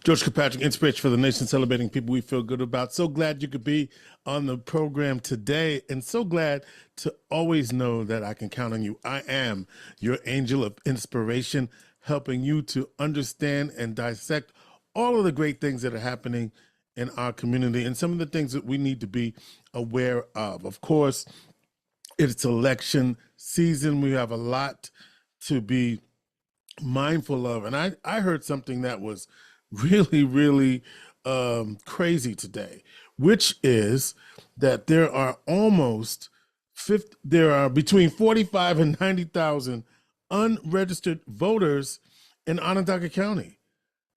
George Kilpatrick, inspiration for the nation, celebrating people we feel good about. So glad you could be on the program today, and so glad to always know that I can count on you. I am your angel of inspiration, helping you to understand and dissect all of the great things that are happening in our community and some of the things that we need to be aware of. Of course, it's election season. We have a lot to be mindful of. And I heard something that was really crazy today, which is that there are between 45 and 90,000 unregistered voters in Onondaga County.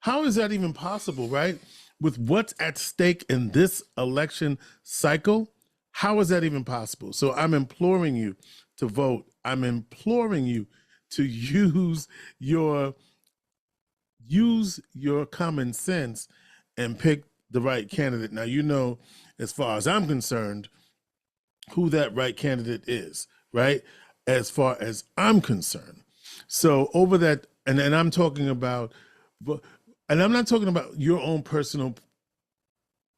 How is that even possible, right? With what's at stake in this election cycle, how is that even possible? So I'm imploring you to vote. I'm imploring you to use your common sense and pick the right candidate. Now, you know, as far as I'm concerned, who that right candidate is, right? As far as I'm concerned. So over that, and I'm talking about, and I'm not talking about your own personal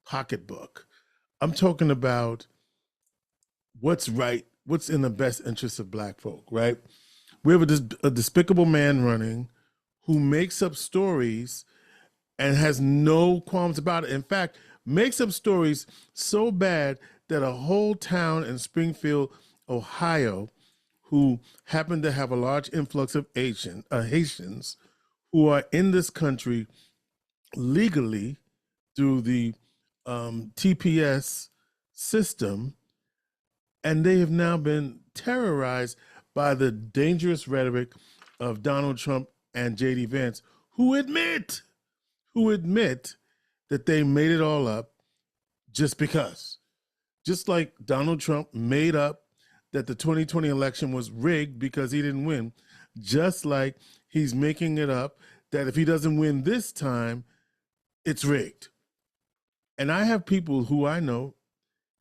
pocketbook. I'm talking about what's right, what's in the best interest of Black folk, right? We have a despicable man running who makes up stories and has no qualms about it. In fact, makes up stories so bad that a whole town in Springfield, Ohio, who happen to have a large influx of Haitians who are in this country legally through the TPS system, and they have now been terrorized by the dangerous rhetoric of Donald Trump and J.D. Vance, who admit that they made it all up just because. Just like Donald Trump made up that the 2020 election was rigged because he didn't win, just like he's making it up that if he doesn't win this time, it's rigged. And I have people who I know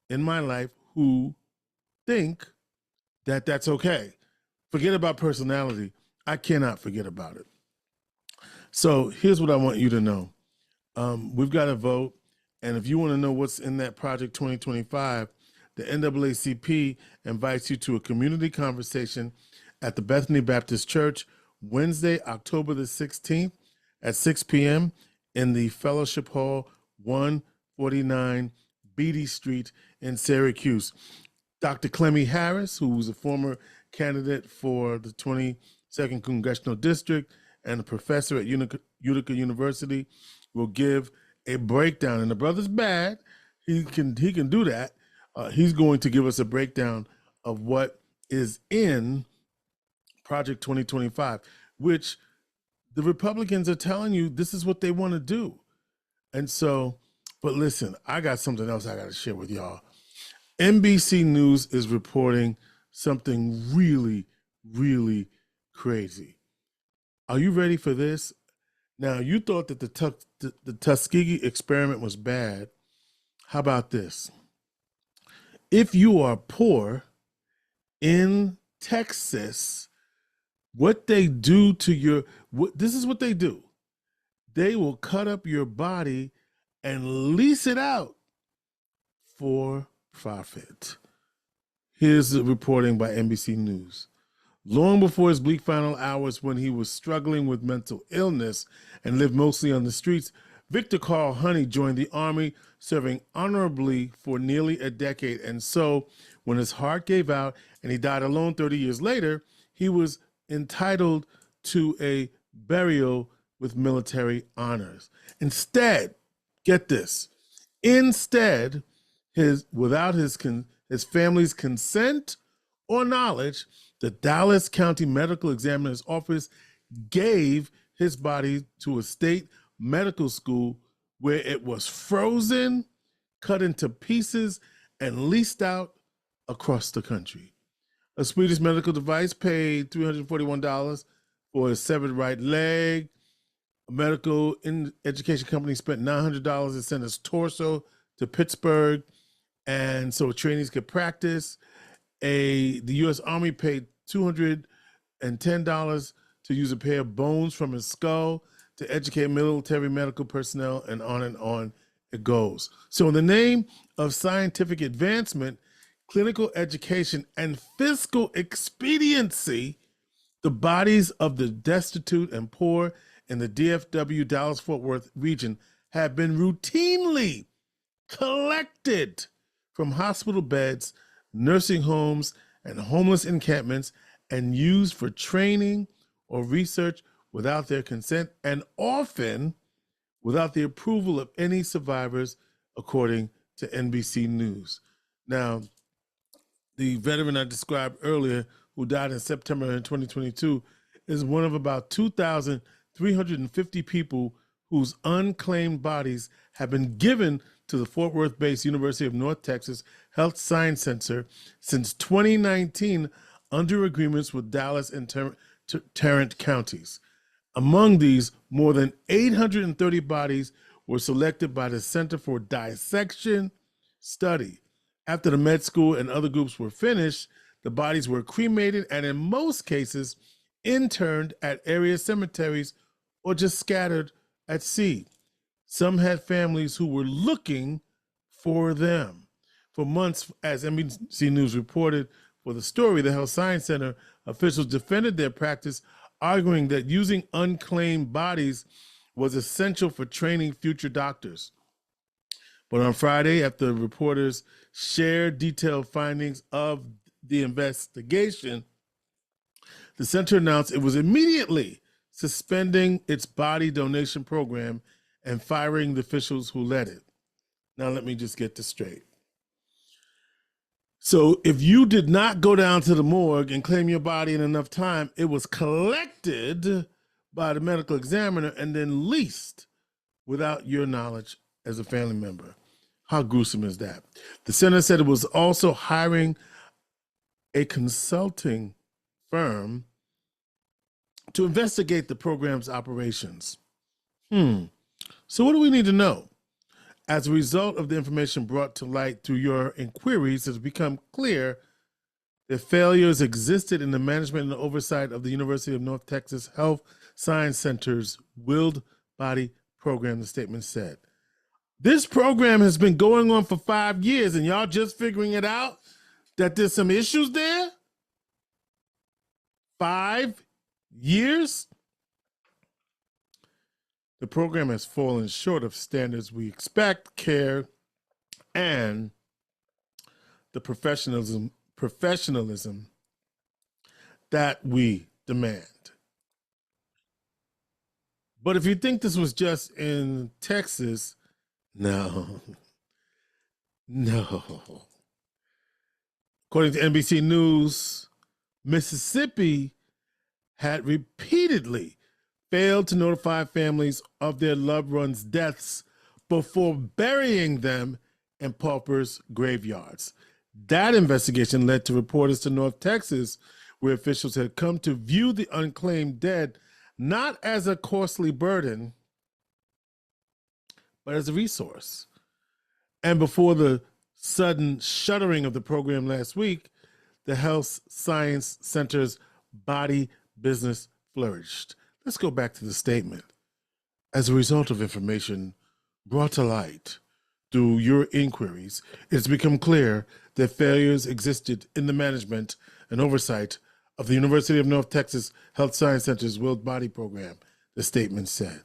in my life who think that that's okay. Forget about personality. I cannot forget about it. So here's what I want you to know. We've got to vote. And if you want to know what's in that Project 2025, the NAACP invites you to a community conversation at the Bethany Baptist Church, Wednesday, October the 16th at 6 p.m. in the Fellowship Hall, 149 Beatty Street in Syracuse. Dr. Clemmy Harris, who's a former candidate for the 22nd Congressional District and a professor at Utica University, will give a breakdown. And the brother's bad. He can do that. He's going to give us a breakdown of what is in Project 2025, which the Republicans are telling you this is what they want to do. And so, but listen, I got something else I got to share with y'all. NBC News is reporting something really crazy. Are you ready for this? Now, you thought that the Tuskegee experiment was bad. How about this? If you are poor in Texas, what they do to this is what they do. They will cut up your body and lease it out for profit. Here's the reporting by NBC News. Long before his bleak final hours when he was struggling with mental illness and lived mostly on the streets, Victor Carl Honey joined the Army, serving honorably for nearly a decade. And so when his heart gave out and he died alone 30 years later, he was entitled to a burial with military honors. Instead, get this, without his family's consent or knowledge, the Dallas County Medical Examiner's Office gave his body to a state medical school where it was frozen, cut into pieces, and leased out across the country. A Swedish medical device paid $341 for his severed right leg. A medical education company spent $900 to send his torso to Pittsburgh, and so trainees could practice. The U.S. Army paid $210 to use a pair of bones from his skull to educate military medical personnel, and on it goes. So in the name of scientific advancement, clinical education, and fiscal expediency, the bodies of the destitute and poor in the DFW Dallas-Fort Worth region have been routinely collected from hospital beds, nursing homes, and homeless encampments and used for training or research without their consent and often without the approval of any survivors, according to NBC News. Now, the veteran I described earlier, who died in September 2022, is one of about 2,350 people whose unclaimed bodies have been given to the Fort Worth-based University of North Texas Health Science Center since 2019 under agreements with Dallas and Tarrant counties. Among these, more than 830 bodies were selected by the Center for Dissection Study. After the med school and other groups were finished, the bodies were cremated and in most cases interned at area cemeteries or just scattered at sea. Some had families who were looking for them. For months, as NBC News reported for the story, the Health Science Center officials defended their practice, arguing that using unclaimed bodies was essential for training future doctors. But on Friday, after reporters shared detailed findings of the investigation, the center announced it was immediately suspending its body donation program and firing the officials who led it. Now, let me just get this straight. So if you did not go down to the morgue and claim your body in enough time, it was collected by the medical examiner and then leased without your knowledge as a family member. How gruesome is that? The center said it was also hiring a consulting firm to investigate the program's operations. So what do we need to know? As a result of the information brought to light through your inquiries, it's become clear that failures existed in the management and the oversight of the University of North Texas Health Science Center's willed body program, the statement said. This program has been going on for 5 years and y'all just figuring it out that there's some issues there? 5 years? The program has fallen short of standards we expect, care, and the professionalism that we demand. But if you think this was just in Texas, no. According to NBC News, Mississippi had repeatedly failed to notify families of their loved ones' deaths before burying them in paupers' graveyards. That investigation led to reporters to North Texas, where officials had come to view the unclaimed dead not as a costly burden, but as a resource. And before the sudden shuttering of the program last week, the Health Science Center's body business flourished. Let's go back to the statement. As a result of information brought to light through your inquiries, it's become clear that failures existed in the management and oversight of the University of North Texas Health Science Center's willed body program, the statement said.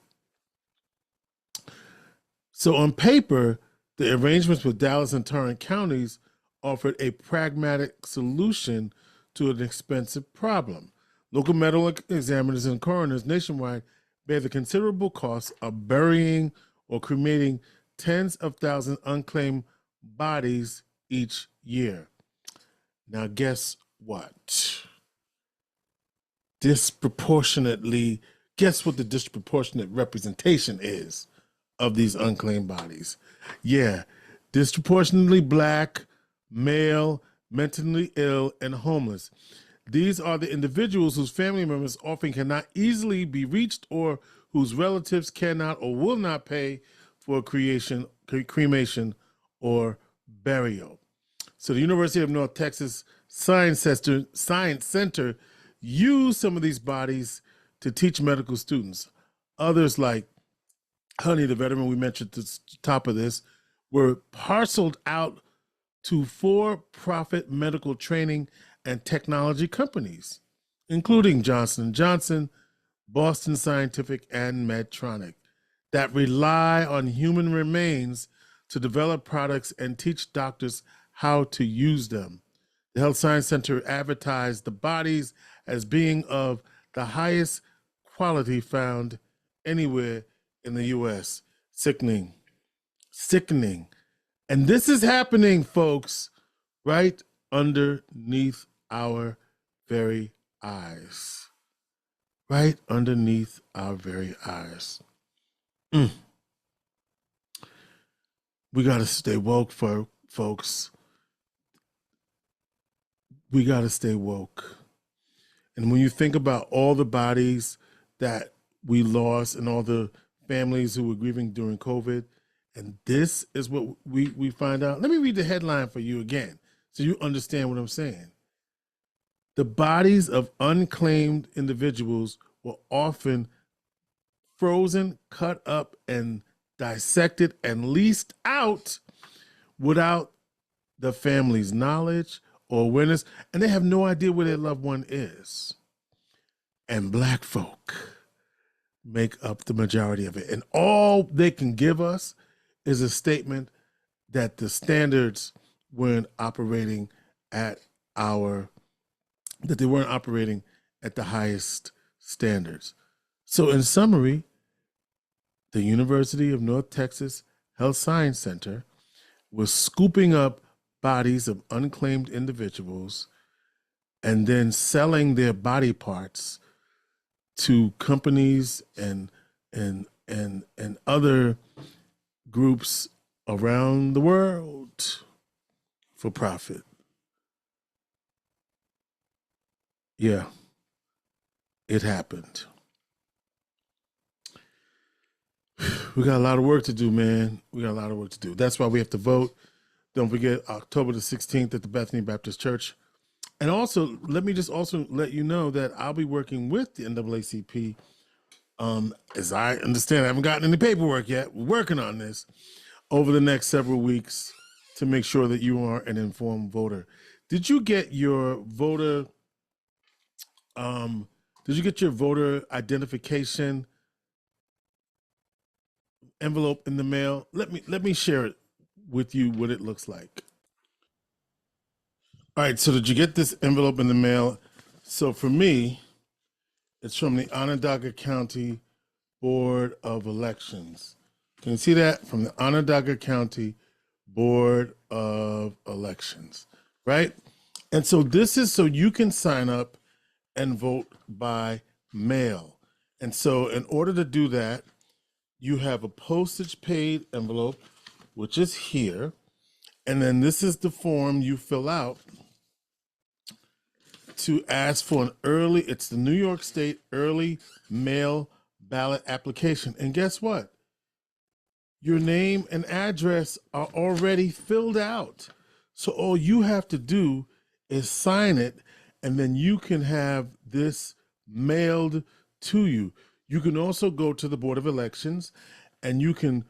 So on paper, the arrangements with Dallas and Tarrant counties offered a pragmatic solution to an expensive problem. Local medical examiners and coroners nationwide bear the considerable cost of burying or cremating tens of thousands of unclaimed bodies each year. Now, guess what? Guess what the disproportionate representation is of these unclaimed bodies. Yeah, disproportionately Black, male, mentally ill, and homeless. These are the individuals whose family members often cannot easily be reached or whose relatives cannot or will not pay for cremation or burial. So the University of North Texas Science Center used some of these bodies to teach medical students. Others like Honey, the veteran we mentioned at the top of this, were parceled out to for-profit medical training and technology companies, including Johnson & Johnson, Boston Scientific, and Medtronic, that rely on human remains to develop products and teach doctors how to use them. The Health Science Center advertised the bodies as being of the highest quality found anywhere in the U.S. Sickening. Sickening. And this is happening, folks, right underneath our very eyes. Right underneath our very eyes. We got to stay woke, folks. We got to stay woke. And when you think about all the bodies that we lost and all the families who were grieving during COVID, and this is what we find out. Let me read the headline for you again so you understand what I'm saying. The bodies of unclaimed individuals were often frozen, cut up, and dissected and leased out without the family's knowledge or awareness, and they have no idea where their loved one is. And Black folk make up the majority of it. And all they can give us is a statement that the standards weren't operating at that they weren't operating at the highest standards. So in summary, the University of North Texas Health Science Center was scooping up bodies of unclaimed individuals and then selling their body parts to companies and other groups around the world for profit. Yeah, it happened. We got a lot of work to do, man. We got a lot of work to do. That's why we have to vote. Don't forget October the 16th at the Bethany Baptist Church. And also, let me just also let you know that I'll be working with the NAACP. As I understand, I haven't gotten any paperwork yet. We're working on this over the next several weeks to make sure that you are an informed voter. Did you get your voter identification envelope in the mail? Let me share it with you what it looks like. All right, so did you get this envelope in the mail? So for me, it's from the Onondaga County Board of Elections. Can you see that? From the Onondaga County Board of Elections, right? And so this is so you can sign up and vote by mail. And so in order to do that, you have a postage paid envelope, which is here. And then this is the form you fill out to ask for it's the New York State early mail ballot application. And guess what? Your name and address are already filled out. So all you have to do is sign it, and then you can have this mailed to you. You can also go to the Board of Elections and you can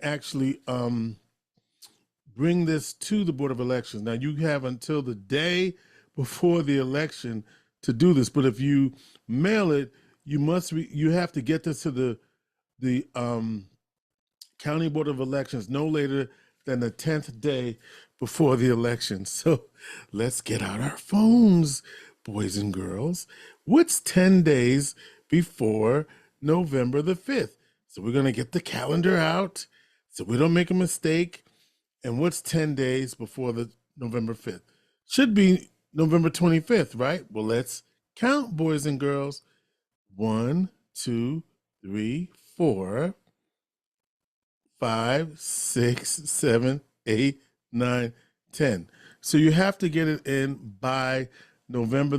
actually bring this to the Board of Elections. Now you have until the day before the election to do this, but if you mail it, you have to get this to the County Board of Elections no later than the 10th day before the election. So let's get out our phones, boys and girls. What's 10 days before November the 5th? So we're going to get the calendar out so we don't make a mistake. And what's 10 days before the November 5th? Should be November 25th, right? Well, let's count, boys and girls. 1, 2, 3, 4, 5, 6, 7, 8, 9, 10. So you have to get it in by October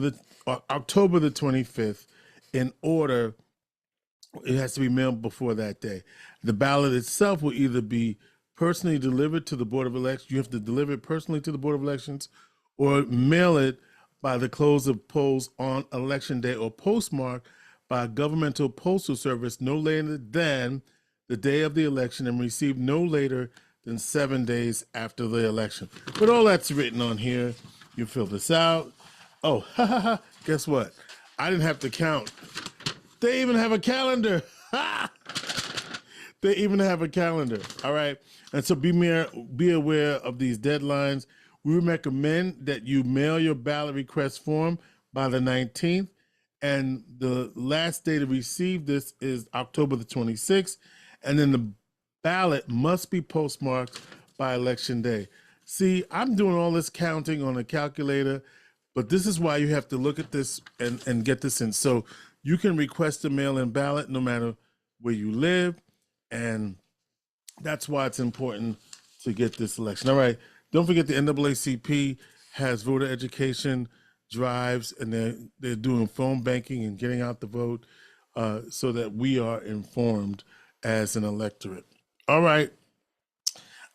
the 25th in order. It has to be mailed before that day. The ballot itself will either be personally delivered to the Board of Elections. You have to deliver it personally to the Board of Elections or mail it by the close of polls on election day or postmark by a governmental postal service no later than the day of the election and received no later than 7 days after the election. But all that's written on here. You fill this out. Oh, guess what? I didn't have to count. They even have a calendar. They even have a calendar. All right. And so be aware of these deadlines. We recommend that you mail your ballot request form by the 19th. And the last day to receive this is October the 26th. And then the ballot must be postmarked by Election Day. See, I'm doing all this counting on a calculator, but this is why you have to look at this and get this in. So you can request a mail-in ballot no matter where you live. And that's why it's important to get this election. All right. Don't forget the NAACP has voter education drives, and they're doing phone banking and getting out the vote so that we are informed as an electorate. All right.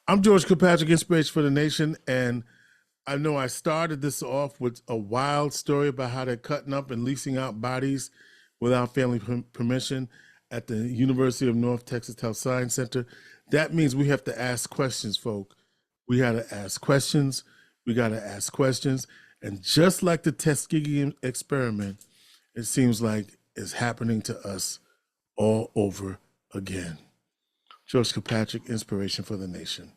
I'm George Kilpatrick, Inspiration for the Nation, and I know I started this off with a wild story about how they're cutting up and leasing out bodies without family permission at the University of North Texas Health Science Center. That means we have to ask questions, folk. We got to ask questions. We got to ask questions. And just like the Tuskegee experiment, it seems like it's happening to us all over again. George Kilpatrick, Inspiration for the Nation.